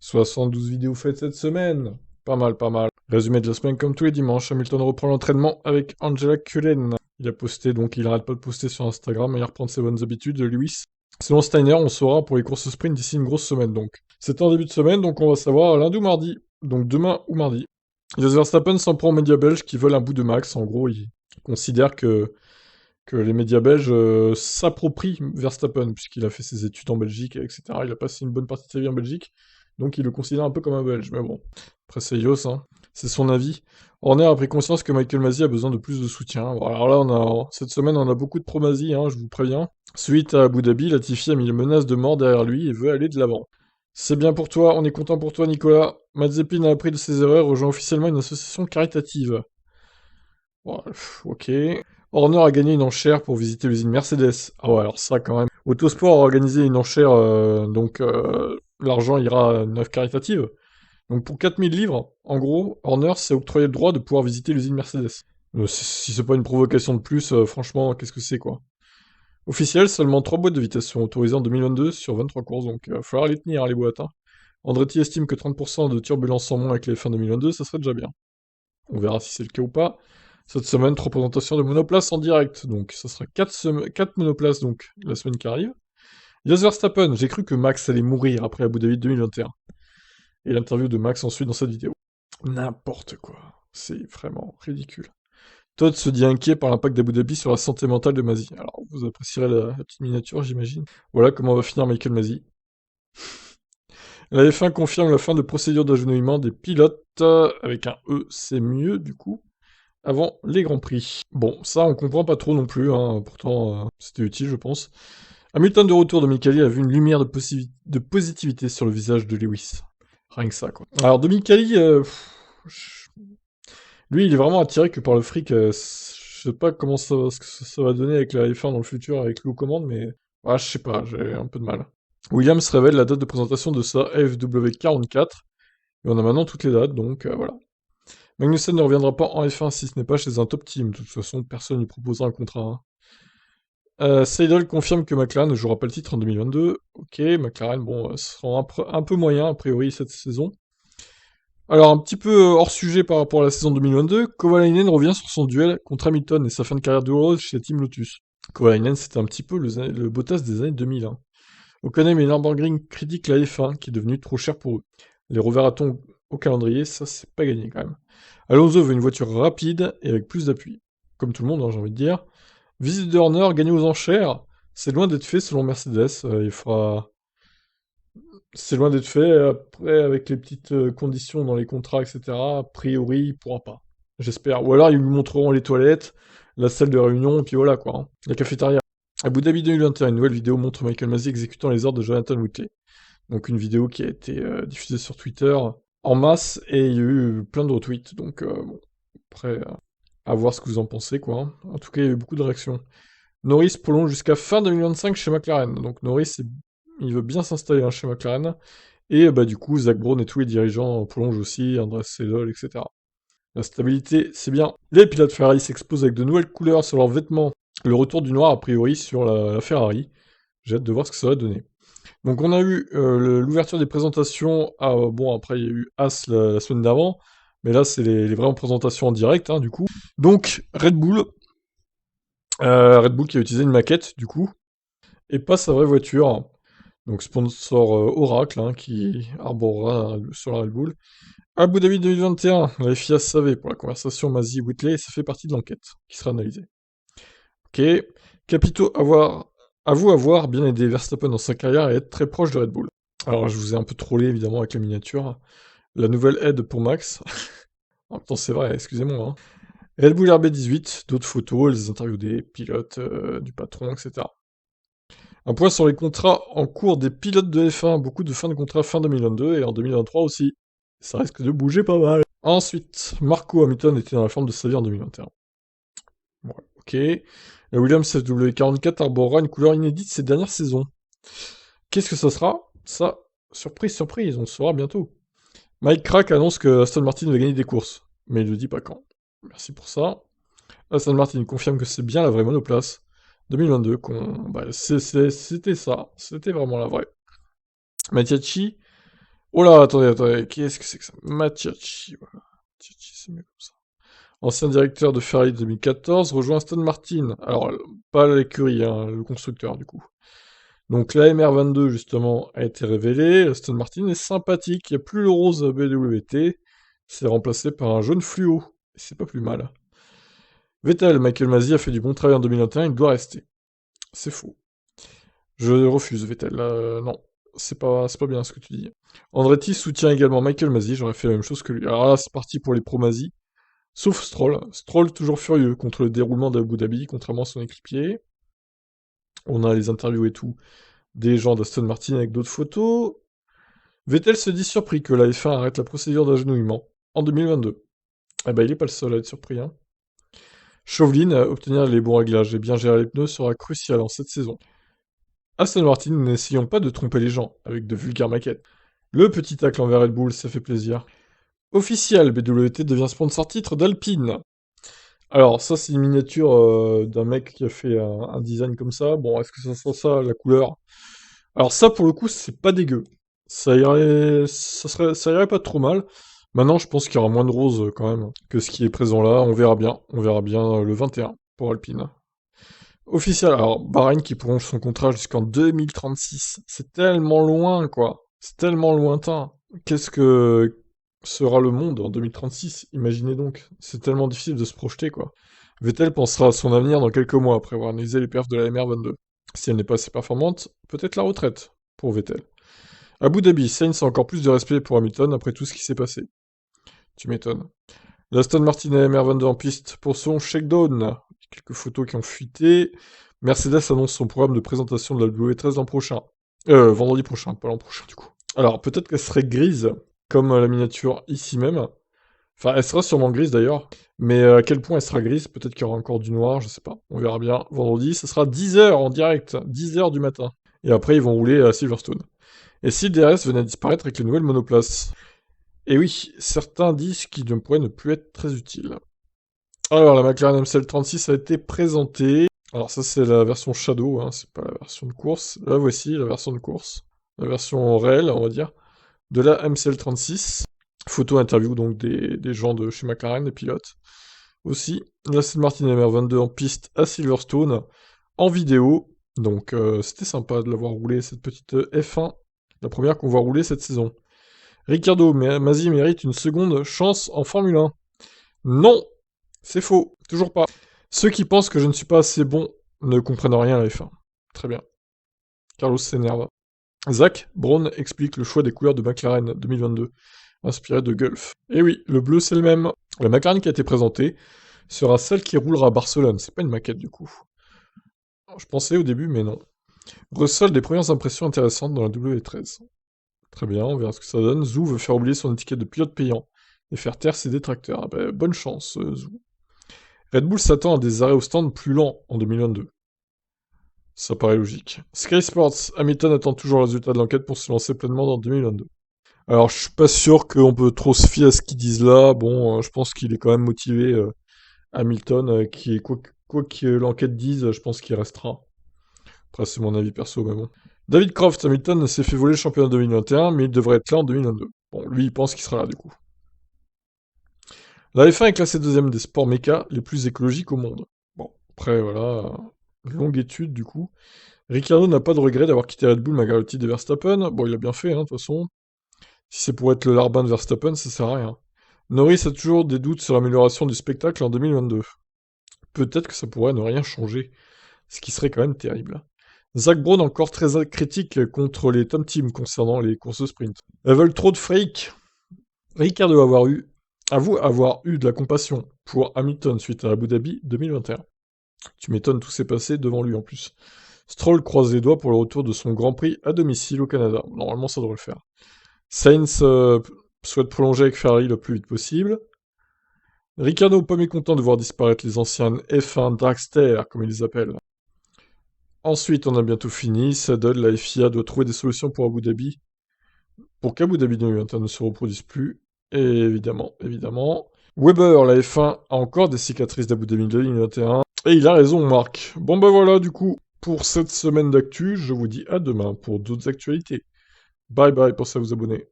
72 vidéos faites cette semaine. Pas mal, pas mal. Résumé de la semaine comme tous les dimanches, Hamilton reprend l'entraînement avec Angela Cullen. Il a posté, donc il arrête pas de poster sur Instagram et il reprend ses bonnes habitudes de Lewis. Selon Steiner, on saura pour les courses sprint d'ici une grosse semaine donc. C'est un début de semaine, donc on va savoir lundi ou mardi. Donc demain ou mardi. Jos Verstappen s'en prend aux médias belges qui veulent un bout de Max. En gros, ils considèrent que les médias belges s'approprient Verstappen, puisqu'il a fait ses études en Belgique, etc. Il a passé une bonne partie de sa vie en Belgique, donc il le considère un peu comme un Belge. Mais bon, après c'est Jos, hein. C'est son avis. Horner a pris conscience que Michael Masi a besoin de plus de soutien. Bon, alors là, cette semaine, on a beaucoup de pro-Masi, hein, je vous préviens. Suite à Abu Dhabi, Latifi a mis une menace de mort derrière lui et veut aller de l'avant. C'est bien pour toi, on est content pour toi, Nicolas. Mazepin a appris de ses erreurs, rejoint officiellement une association caritative. Ouais, ok. Horner a gagné une enchère pour visiter l'usine Mercedes. Ah ouais, alors ça quand même. Autosport a organisé une enchère, donc l'argent ira à une œuvre caritative. Donc pour 4000 livres, en gros, Horner s'est octroyé le droit de pouvoir visiter l'usine Mercedes. Si c'est pas une provocation de plus, franchement, qu'est-ce que c'est quoi? Officiel, seulement 3 boîtes de vitesse sont autorisées en 2022 sur 23 courses, donc falloir les tenir les boîtes. Hein. Andretti estime que 30% de turbulences en moins avec les fins 2022, ça serait déjà bien. On verra si c'est le cas ou pas. Cette semaine, 3 présentations de monoplace en direct. Donc, ça sera 4 monoplaces donc, la semaine qui arrive. Jos Verstappen, j'ai cru que Max allait mourir après Abu Dhabi 2021. Et l'interview de Max ensuite dans cette vidéo. N'importe quoi. C'est vraiment ridicule. Todd se dit inquiet par l'impact d'Abu Dhabi sur la santé mentale de Masi. Alors, vous apprécierez la petite miniature, j'imagine. Voilà comment va finir Michael Masi. La F1 confirme la fin de procédure d'agenouillement des pilotes. Avec un E, c'est mieux du coup. Avant les Grands Prix. Bon, ça on comprend pas trop non plus, hein. Pourtant c'était utile je pense. Hamilton de retour de Micali a vu une lumière de positivité sur le visage de Lewis. Rien que ça quoi. Alors de Micali, lui il est vraiment attiré que par le fric. Je sais pas comment ce que ça va donner avec la F1 dans le futur avec l'eau commande, mais je sais pas, j'ai un peu de mal. Williams révèle la date de présentation de sa FW44, et on a maintenant toutes les dates, donc voilà. Magnussen ne reviendra pas en F1 si ce n'est pas chez un top team. De toute façon, personne ne lui proposera un contrat. Hein. Seidel confirme que McLaren ne jouera pas le titre en 2022. Ok, McLaren, bon, sera un peu moyen a priori cette saison. Alors, un petit peu hors sujet par rapport à la saison 2022, Kovalainen revient sur son duel contre Hamilton et sa fin de carrière douloureuse chez Team Lotus. Kovalainen, c'était un petit peu le Bottas des années 2000. Hein. Hockenheim et Nürburgring critiquent la F1 qui est devenue trop chère pour eux. Les reverra-t-on au calendrier? Ça, c'est pas gagné quand même. Alonso veut une voiture rapide et avec plus d'appui. Comme tout le monde, hein, j'ai envie de dire. Visite de Horner gagnée aux enchères. C'est loin d'être fait selon Mercedes. Il fera. C'est loin d'être fait. Après, avec les petites conditions dans les contrats, etc., a priori, il pourra pas. J'espère. Ou alors, ils lui montreront les toilettes, la salle de réunion, et puis voilà quoi. Hein. La cafétéria. Abu Dhabi 2021, une nouvelle vidéo montre Michael Masi exécutant les ordres de Jonathan Whitley. Donc une vidéo qui a été diffusée sur Twitter en masse, et il y a eu plein de retweets. Donc bon, après, à voir ce que vous en pensez, quoi. Hein. En tout cas, il y a eu beaucoup de réactions. Norris prolonge jusqu'à fin 2025 chez McLaren. Donc Norris, il veut bien s'installer hein, chez McLaren. Et bah du coup, Zach Brown et tous les dirigeants prolongent aussi, Andrés Seidel, etc. La stabilité, c'est bien. Les pilotes Ferrari s'exposent avec de nouvelles couleurs sur leurs vêtements. Le retour du noir, a priori, sur la Ferrari. J'ai hâte de voir ce que ça va donner. Donc on a eu l'ouverture des présentations. Bon, après, il y a eu As la semaine d'avant. Mais là, c'est les vraies présentations en direct, hein, du coup. Donc, Red Bull. Red Bull qui a utilisé une maquette, du coup. Et pas sa vraie voiture. Donc, sponsor Oracle, hein, qui arborera sur la Red Bull. Abu Dhabi 2021, la FIA savait pour la conversation Masi-Whitley, et ça fait partie de l'enquête qui sera analysée. Ok. Capito avoue avoir bien aidé Verstappen dans sa carrière et être très proche de Red Bull. Alors, je vous ai un peu trollé évidemment avec la miniature. La nouvelle aide pour Max. En même temps, c'est vrai, excusez-moi. Hein. Red Bull RB18, d'autres photos, les interviews des pilotes, du patron, etc. Un point sur les contrats en cours des pilotes de F1. Beaucoup de fins de contrat fin 2022 et en 2023 aussi. Ça risque de bouger pas mal. Ensuite, Marco Hamilton était dans la forme de sa vie en 2021. Ouais, ok. La Williams FW44 arborera une couleur inédite ces dernières saisons. Qu'est-ce que ça sera? Ça, surprise, surprise, on le saura bientôt. Mike Crack annonce que Aston Martin va gagner des courses, mais il ne dit pas quand. Merci pour ça. Aston Martin confirme que c'est bien la vraie monoplace. 2022, c'était ça, c'était vraiment la vraie. Mattiacci Oh là, attendez, qu'est-ce que c'est que ça? Matiachi, voilà. Matiachi, c'est mieux comme ça. Ancien directeur de Ferrari 2014, rejoint Aston Martin. Alors, pas l'écurie, hein, le constructeur, du coup. Donc la MR22, justement, a été révélée. Aston Martin est sympathique, il n'y a plus le rose BWT. C'est remplacé par un jaune fluo. C'est pas plus mal. Vettel, Michael Masi a fait du bon travail en 2021, il doit rester. C'est faux. Je refuse, Vettel. Non, c'est pas bien ce que tu dis. Andretti soutient également Michael Masi, j'aurais fait la même chose que lui. Alors là, c'est parti pour les pro Masi. Sauf Stroll. Stroll toujours furieux contre le déroulement d'Abu Dhabi, contrairement à son équipier. On a les interviews et tout des gens d'Aston Martin avec d'autres photos. Vettel se dit surpris que la F1 arrête la procédure d'agenouillement en 2022. Eh ben, il est pas le seul à être surpris, hein. Chauvelin, obtenir les bons réglages et bien gérer les pneus sera crucial en cette saison. Aston Martin, nous n'essayons pas de tromper les gens avec de vulgaires maquettes. Le petit tacle envers Red Bull, ça fait plaisir. Officiel, BWT devient sponsor titre d'Alpine. Alors, ça, c'est une miniature d'un mec qui a fait un design comme ça. Bon, est-ce que ça sent ça, la couleur? Alors ça, pour le coup, c'est pas dégueu. Ça irait pas trop mal. Maintenant, je pense qu'il y aura moins de roses quand même que ce qui est présent là. On verra bien. On verra bien le 21 pour Alpine. Officiel, alors Bahreïn qui prolonge son contrat jusqu'en 2036. C'est tellement loin, quoi. C'est tellement lointain. Qu'est-ce que sera le monde en 2036? Imaginez donc. C'est tellement difficile de se projeter, quoi. Vettel pensera à son avenir dans quelques mois après avoir analysé les perfs de la MR22. Si elle n'est pas assez performante, peut-être la retraite pour Vettel. Abu Dhabi, Sainz a encore plus de respect pour Hamilton après tout ce qui s'est passé. Tu m'étonnes. L'Aston Martin MR22 en piste pour son shakedown. Quelques photos qui ont fuité. Mercedes annonce son programme de présentation de la W13 l'an prochain. Vendredi prochain, pas l'an prochain du coup. Alors peut-être qu'elle serait grise, comme la miniature ici même. Enfin, elle sera sûrement grise d'ailleurs. Mais à quel point elle sera grise? Peut-être qu'il y aura encore du noir, je sais pas. On verra bien. Vendredi, ce sera 10h en direct. 10h du matin. Et après, ils vont rouler à Silverstone. Et si le DRS venait à disparaître avec les nouvelles monoplaces? Et oui, certains disent qu'il ne pourrait ne plus être très utile. Alors, la McLaren MCL36 a été présentée. Alors ça, c'est la version Shadow, hein, c'est pas la version de course. Là, voici la version de course. La version réelle, on va dire, de la MCL36. Photo interview donc des gens de chez McLaren, des pilotes. Aussi, la Aston Martin MR22 en piste à Silverstone, en vidéo. Donc c'était sympa de l'avoir roulé, cette petite F1. La première qu'on voit rouler cette saison. Ricardo Masi mérite une seconde chance en Formule 1. Non, c'est faux, toujours pas. Ceux qui pensent que je ne suis pas assez bon ne comprennent rien à la F1. Très bien. Carlos s'énerve. Zach Brown explique le choix des couleurs de McLaren 2022, inspiré de Gulf. Et oui, le bleu c'est le même. La McLaren qui a été présentée sera celle qui roulera à Barcelone. C'est pas une maquette du coup. Je pensais au début, mais non. Russell, des premières impressions intéressantes dans la W13. Très bien, on verra ce que ça donne. Zou veut faire oublier son étiquette de pilote payant et faire taire ses détracteurs. Ah bah, bonne chance, Zou. Red Bull s'attend à des arrêts au stand plus lents en 2022. Ça paraît logique. Sky Sports, Hamilton attend toujours le résultat de l'enquête pour se lancer pleinement dans 2022. Alors, je suis pas sûr qu'on peut trop se fier à ce qu'ils disent là. Bon, je pense qu'il est quand même motivé, Hamilton, quoi que l'enquête dise, je pense qu'il restera. Après, c'est mon avis perso, mais bon. David Croft, Hamilton s'est fait voler le championnat 2021, mais il devrait être là en 2022. Bon, lui, il pense qu'il sera là, du coup. La F1 est classée deuxième des sports méca les plus écologiques au monde. Bon, après, voilà, longue étude, du coup. Ricciardo n'a pas de regret d'avoir quitté Red Bull malgré le titre de Verstappen. Bon, il a bien fait, hein, de toute façon. Si c'est pour être le larbin de Verstappen, ça sert à rien. Norris a toujours des doutes sur l'amélioration du spectacle en 2022. Peut-être que ça pourrait ne rien changer, ce qui serait quand même terrible. Zach Brown encore très critique contre les Tom Team concernant les courses de sprint. Elles veulent trop de fake. Ricardo avoue avoir eu de la compassion pour Hamilton suite à Abu Dhabi 2021. Tu m'étonnes, tout s'est passé devant lui en plus. Stroll croise les doigts pour le retour de son Grand Prix à domicile au Canada. Normalement, ça devrait le faire. Sainz souhaite prolonger avec Ferrari le plus vite possible. Ricciardo pas mécontent de voir disparaître les anciennes F1 Dragster, comme ils les appellent. Ensuite, on a bientôt fini. Ça donne, la FIA doit trouver des solutions pour Abu Dhabi. Pour qu'Abu Dhabi 2021 ne se reproduise plus. Et évidemment. Weber, la F1, a encore des cicatrices d'Abu Dhabi 2021. Et il a raison, Marc. Bon bah voilà, du coup, pour cette semaine d'actu, je vous dis à demain pour d'autres actualités. Bye bye, pensez à vous abonner.